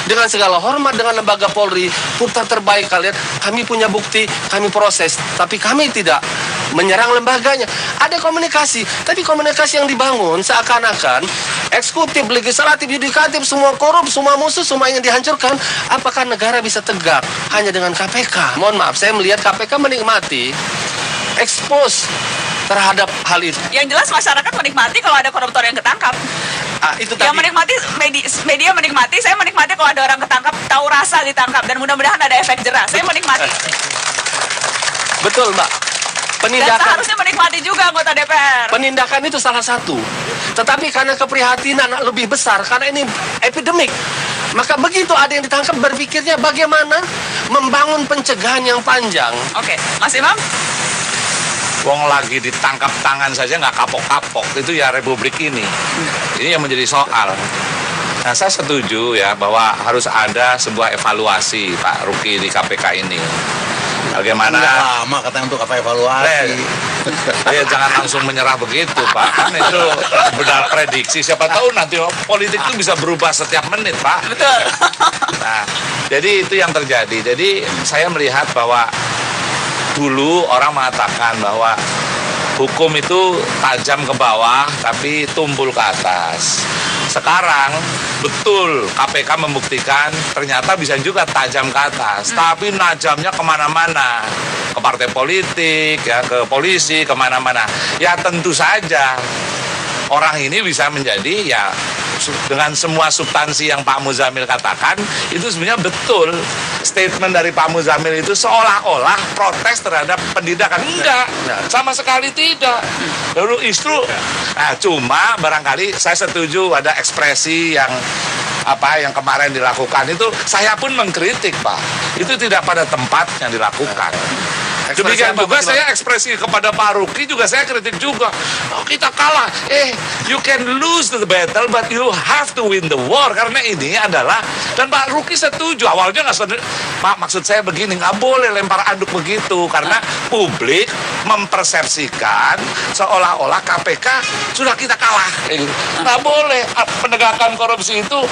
Dengan segala hormat dengan lembaga Polri, putra terbaik kalian, kami punya bukti, kami proses, tapi kami tidak menyerang lembaganya. Ada komunikasi, tapi komunikasi yang dibangun seakan-akan eksekutif, legislatif, yudikatif, semua korup, semua musuh, semua ingin dihancurkan. Apakah negara bisa tegak hanya dengan KPK? Mohon maaf, saya melihat KPK menikmati expose terhadap hal itu. Yang jelas masyarakat menikmati kalau ada koruptor yang ketangkap. Itu Yang tadi. menikmati, media menikmati, saya menikmati kalau ada orang ketangkap, tahu rasa ditangkap, dan mudah-mudahan ada efek jerah. Saya menikmati. Betul, Mbak. Dan Penindakan. seharusnya menikmati juga anggota DPR. Penindakan itu salah satu. Tetapi karena keprihatinan lebih besar, karena ini epidemik, maka begitu ada yang ditangkap berpikirnya bagaimana membangun pencegahan yang panjang. Oke, Mas Imam? Wong lagi ditangkap tangan saja nggak kapok-kapok, itu ya republik ini. Ini yang menjadi soal. Nah, saya setuju ya bahwa harus ada sebuah evaluasi Pak Ruki di KPK ini. Bagaimana? Lama katanya untuk apa evaluasi. Ya jangan langsung menyerah begitu Pak, kan itu benar prediksi, siapa tahu nanti politik itu bisa berubah setiap menit Pak. Betul. Nah, jadi itu yang terjadi. Jadi saya melihat bahwa dulu orang mengatakan bahwa hukum itu tajam ke bawah tapi tumpul ke atas. Sekarang betul KPK membuktikan ternyata bisa juga tajam ke atas, tapi najamnya kemana-mana, ke partai politik, ya ke polisi, kemana-mana. Ya tentu saja orang ini bisa menjadi ya dengan semua substansi yang Pak Muzamil katakan itu sebenarnya betul. Statement dari Pak Muzamil itu seolah-olah protes terhadap pendidikan. Enggak, sama sekali tidak. Lalu justru cuma barangkali saya setuju ada ekspresi yang yang kemarin dilakukan itu saya pun mengkritik Pak. Itu tidak pada tempatnya dilakukan. Demikian juga saya ekspresi kepada Pak Ruki juga saya kritik juga. Oh, kita kalah. You can lose the battle but you have to win the war. Karena ini adalah, dan Pak Ruki setuju. Awalnya nggak setuju. Pak, maksud saya begini, nggak boleh lempar anduk begitu. Karena publik mempersepsikan seolah-olah KPK sudah kita kalah. Nggak boleh. Penegakan korupsi itu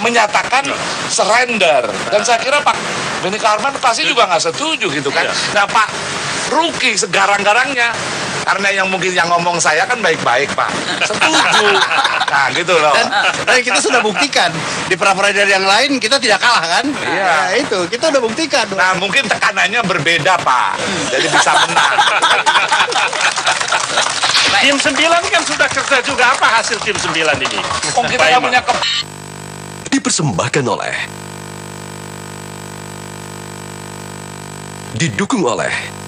menyatakan surrender. Dan saya kira Pak Benny Karman pasti juga nggak setuju gitu kan. Nah Pak Ruki segarang-garangnya, karena yang mungkin yang ngomong saya kan baik-baik Pak, setuju. Nah gitu loh. Dan kita sudah buktikan di pra-peradilan yang lain kita tidak kalah kan. Iya. Nah, itu kita udah buktikan. Nah mungkin tekanannya berbeda Pak, jadi bisa menang. Tim 9 kan sudah kerja juga. Apa hasil tim 9 ini? Kita nggak punya Dipersembahkan oleh, didukung oleh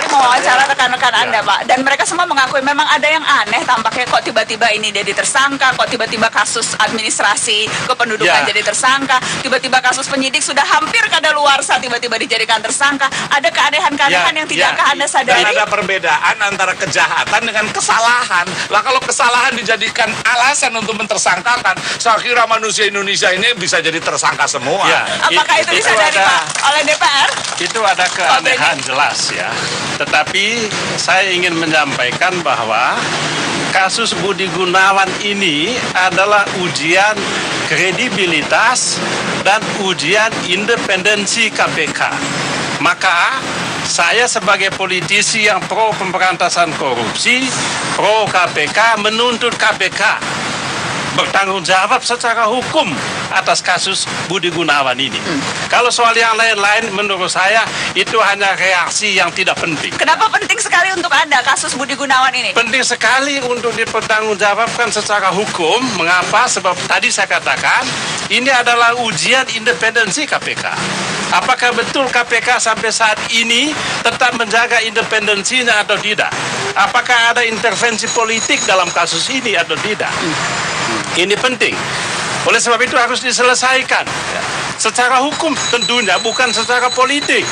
mewawancara rekan-rekan Anda, Pak. Dan mereka semua mengakui memang ada yang aneh tampaknya, kok tiba-tiba ini jadi tersangka, kok tiba-tiba kasus administrasi kependudukan jadi tersangka, tiba-tiba kasus penyidik sudah hampir kadaluarsa tiba-tiba dijadikan tersangka. Ada keanehan-keanehan yang tidakkah Anda sadari? Dan ada perbedaan antara kejahatan dengan kesalahan. Lah kalau kesalahan dijadikan alasan untuk mentersangkakan, saya kira manusia Indonesia ini bisa jadi tersangka semua. Apakah itu disadari Pak oleh DPR? Itu ada keanehan jelas ya. Tetapi saya ingin menyampaikan bahwa kasus Budi Gunawan ini adalah ujian kredibilitas dan ujian independensi KPK. Maka saya sebagai politisi yang pro pemberantasan korupsi, pro KPK, menuntut KPK bertanggung jawab secara hukum atas kasus Budi Gunawan ini. Kalau soal yang lain-lain menurut saya itu hanya reaksi yang tidak penting. Kenapa penting sekali untuk Anda kasus Budi Gunawan ini? Penting sekali untuk dipertanggungjawabkan secara hukum. Mengapa? Sebab tadi saya katakan ini adalah ujian independensi KPK. Apakah betul KPK sampai saat ini tetap menjaga independensinya atau tidak? Apakah ada intervensi politik dalam kasus ini atau tidak? Ini penting. Oleh sebab itu harus diselesaikan secara hukum tentunya, bukan secara politik.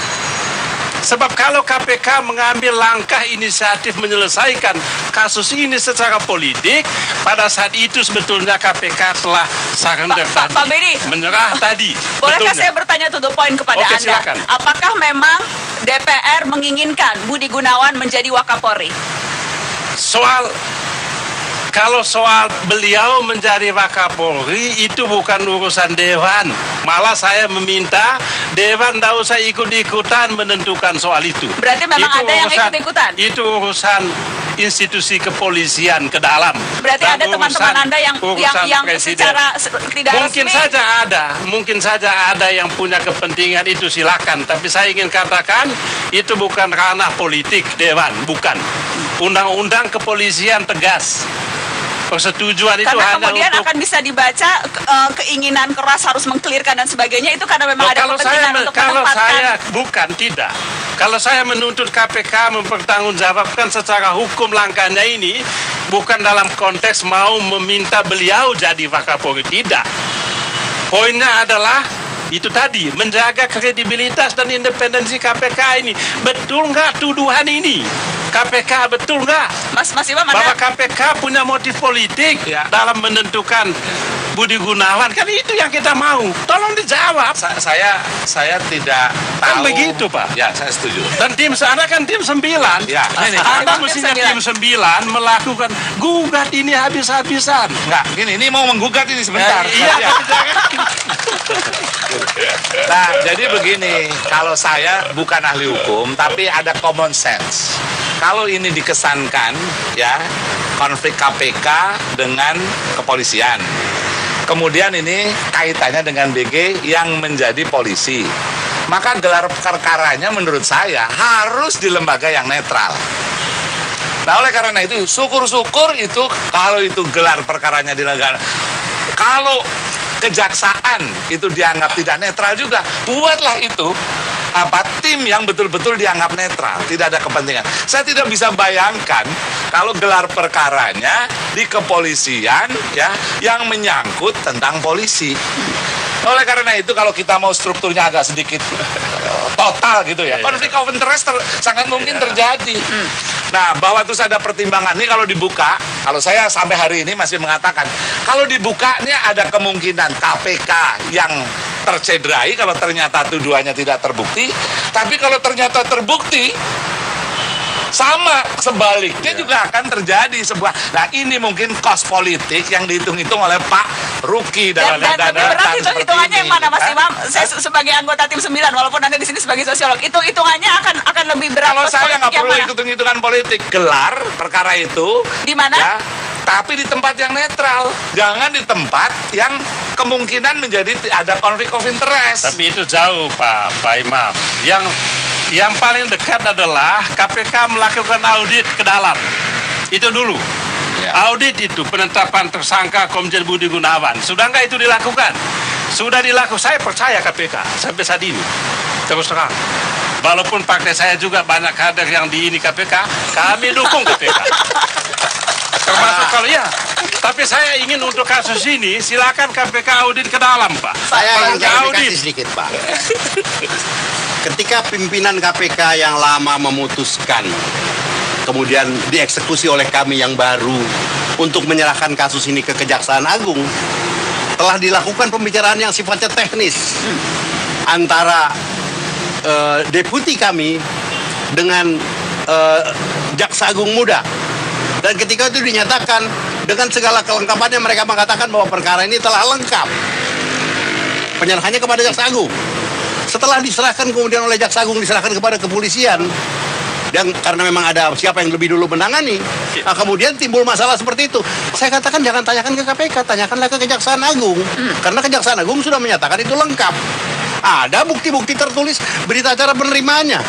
Sebab kalau KPK mengambil langkah inisiatif menyelesaikan kasus ini secara politik, pada saat itu sebetulnya KPK telah surrender tadi. Pak Benny, menyerah tadi. Bolehkah saya bertanya to the point kepada Anda? Silakan. Apakah memang DPR menginginkan Budi Gunawan menjadi Wakapolri? Kalau soal beliau menjadi Wakapolri itu bukan urusan Dewan. Malah saya meminta Dewan tidak usah ikut-ikutan menentukan soal itu. Berarti memang ada yang ikut-ikutan? Itu urusan institusi kepolisian ke dalam. Berarti ada teman-teman Anda yang secara tidak mungkin resmi? Mungkin saja ada yang punya kepentingan itu, silakan. Tapi saya ingin katakan itu bukan ranah politik Dewan, bukan. Undang-undang kepolisian tegas. Persetujuan itu karena hanya kemudian untuk, akan bisa dibaca keinginan keras harus mengkelirkan dan sebagainya, itu karena memang ada kepentingan untuk menempatkan. Tidak. Kalau saya menuntut KPK mempertanggungjawabkan secara hukum langkahnya ini, bukan dalam konteks mau meminta beliau jadi Wakapolri, tidak. Poinnya adalah itu tadi, menjaga kredibilitas dan independensi KPK ini. Betul nggak tuduhan ini? KPK betul nggak? Mas Imam, bahwa KPK punya motif politik dalam menentukan Budi Gunawan, kan itu yang kita mau. Tolong dijawab. Saya tidak Kan tahu. begitu, Pak. Ya, saya setuju. Dan tim sana kan tim 9. Ya, ini Anda mestinya tim 9 melakukan gugat ini habis-habisan. enggak, ini mau menggugat ini sebentar. Iya, Ya. tapi jangan. Nah, jadi begini, kalau saya bukan ahli hukum, tapi ada common sense. Kalau ini dikesankan, ya, konflik KPK dengan kepolisian. Kemudian ini kaitannya dengan BG yang menjadi polisi. Maka gelar perkaranya menurut saya harus di lembaga yang netral. Nah, oleh karena itu, syukur-syukur itu kalau itu gelar perkaranya di lembaga. Kalau kejaksaan itu dianggap tidak netral juga, buatlah itu tim yang betul-betul dianggap netral, tidak ada kepentingan. Saya tidak bisa bayangkan kalau gelar perkaranya di kepolisian, ya, yang menyangkut tentang polisi. Oleh karena itu, kalau kita mau strukturnya agak sedikit total gitu ya, konflik of interest sangat mungkin terjadi. Nah, bahwa terus ada pertimbangan ini kalau dibuka, kalau saya sampai hari ini masih mengatakan, kalau dibukanya ada kemungkinan KPK yang tercederai kalau ternyata tuduhannya tidak terbukti, tapi kalau ternyata terbukti, sama sebaliknya juga akan terjadi sebuah. Nah, ini mungkin cost politik yang dihitung-hitung oleh Pak Ruki Dan dalam lebih berat itu hitungannya yang mana, Mas Imam? Saya Hah? sebagai anggota tim 9, walaupun Anda di sini sebagai sosiolog, itu hitungannya akan lebih berat. Kalau cost saya politik nggak yang perlu mana? hitung-hitungan politik, gelar perkara itu Di mana? ya, tapi di tempat yang netral, jangan di tempat yang kemungkinan menjadi ada konflik of interest. Tapi itu jauh, Pak Imam. Yang paling dekat adalah KPK melakukan audit ke dalam. Itu dulu. Ya. Audit itu penetapan tersangka Komjen Budi Gunawan. Sudah nggak itu dilakukan? Sudah dilakukan. Saya percaya KPK sampai saat ini. Terus terang. Walaupun partai saya juga banyak kader yang di ini KPK, kami dukung KPK. Termasuk kalau ya. Tapi saya ingin untuk kasus ini, silakan KPK audit ke dalam, Pak. Saya ingin Audit. klarifikasi sedikit, Pak. Ketika pimpinan KPK yang lama memutuskan, kemudian dieksekusi oleh kami yang baru untuk menyerahkan kasus ini ke Kejaksaan Agung, telah dilakukan pembicaraan yang sifatnya teknis antara deputi kami dengan Jaksa Agung Muda. Dan ketika itu dinyatakan dengan segala kelengkapannya, mereka mengatakan bahwa perkara ini telah lengkap. Penyerahannya kepada Jaksa Agung. Setelah diserahkan kemudian oleh Jaksa Agung diserahkan kepada kepolisian, dan karena memang ada siapa yang lebih dulu menangani, nah kemudian timbul masalah seperti itu. Saya katakan jangan tanyakan ke KPK, tanyakanlah ke Kejaksaan Agung, karena Kejaksaan Agung sudah menyatakan itu lengkap. Ada bukti-bukti tertulis, berita acara penerimanya.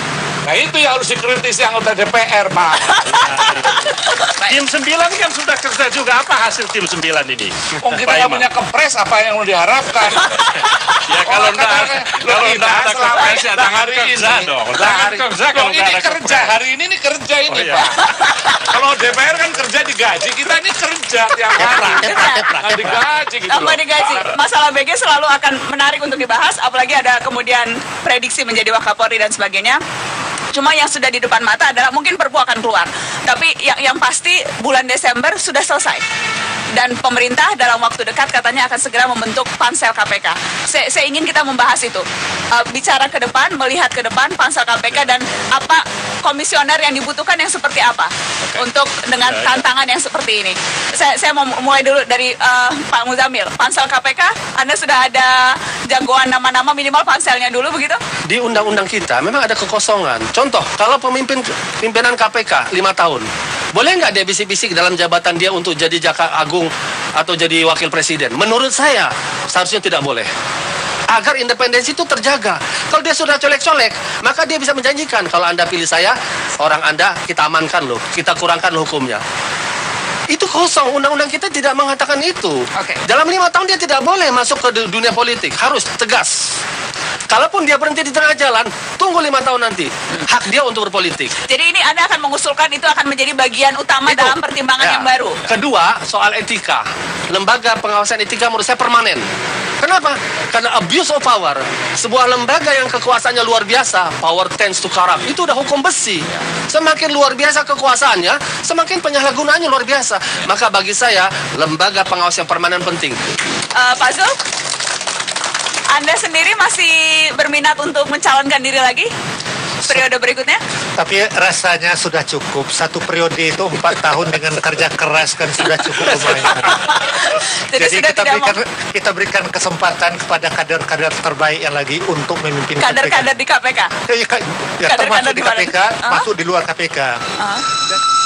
Nah, itu yang harus dikritisi anggota DPR, Pak. Tim 9 kan sudah kerja juga. Apa hasil tim 9 ini? Oh, kita Pak nggak Imam? punya kepres, apa yang mau diharapkan? Ya kalau enggak ada kepres ya jangan hari kerja ini, dong. Nah, Jangan hari, kerja loh, kalau enggak ini ada kerja, kepres. hari ini kerja ini, Oh, iya. Pak. Kalau DPR kan kerja digaji, kita ini kerja tiap hari. Nggak digaji gitu Tanpa loh. digaji. Masalah BG selalu akan menarik untuk dibahas, apalagi ada kemudian prediksi menjadi Wakapolri dan sebagainya. Cuma yang sudah di depan mata adalah mungkin Perpu akan keluar. Tapi yang pasti bulan Desember sudah selesai. Dan pemerintah dalam waktu dekat katanya akan segera membentuk pansel KPK. Saya ingin kita membahas itu. Bicara ke depan, melihat ke depan pansel KPK dan apa komisioner yang dibutuhkan yang seperti apa untuk dengan tantangan yang seperti ini. Saya mau mulai dulu dari Pak Muzamil. Pansel KPK, Anda sudah ada jagoan nama-nama minimal panselnya dulu begitu? Di undang-undang kita memang ada kekosongan. Contoh, kalau pimpinan KPK 5 tahun, boleh nggak dia bisik-bisik dalam jabatan dia untuk jadi Jaksa Agung atau jadi wakil presiden? Menurut saya, seharusnya tidak boleh. Agar independensi itu terjaga. Kalau dia sudah colek-colek, maka dia bisa menjanjikan, kalau Anda pilih saya, orang Anda kita amankan loh, kita kurangkan hukumnya. Itu kosong, undang-undang kita tidak mengatakan itu. Oke. Dalam 5 tahun dia tidak boleh masuk ke dunia politik, harus tegas. Kalaupun dia berhenti di tengah jalan, tunggu 5 tahun nanti. Hak dia untuk berpolitik. Jadi ini Anda akan mengusulkan itu akan menjadi bagian utama Itu. dalam pertimbangan Ya. yang baru. Kedua, soal etika. Lembaga pengawasan etika menurut saya permanen. Kenapa? Karena abuse of power. Sebuah lembaga yang kekuasaannya luar biasa, power tends to corrupt. Itu udah hukum besi. Semakin luar biasa kekuasaannya, semakin penyalahgunaannya luar biasa. Maka bagi saya, lembaga pengawas yang permanen penting. Pak Zul, Anda sendiri masih berminat untuk mencalonkan diri lagi periode berikutnya? Tapi rasanya sudah cukup. Satu periode itu 4 tahun dengan kerja keras kan sudah cukup lumayan. Jadi sudah kita berikan kesempatan kepada kader-kader terbaik yang lagi untuk memimpin kader-kader KPK. di KPK. Ya, termasuk di KPK, masuk di luar KPK. Uh.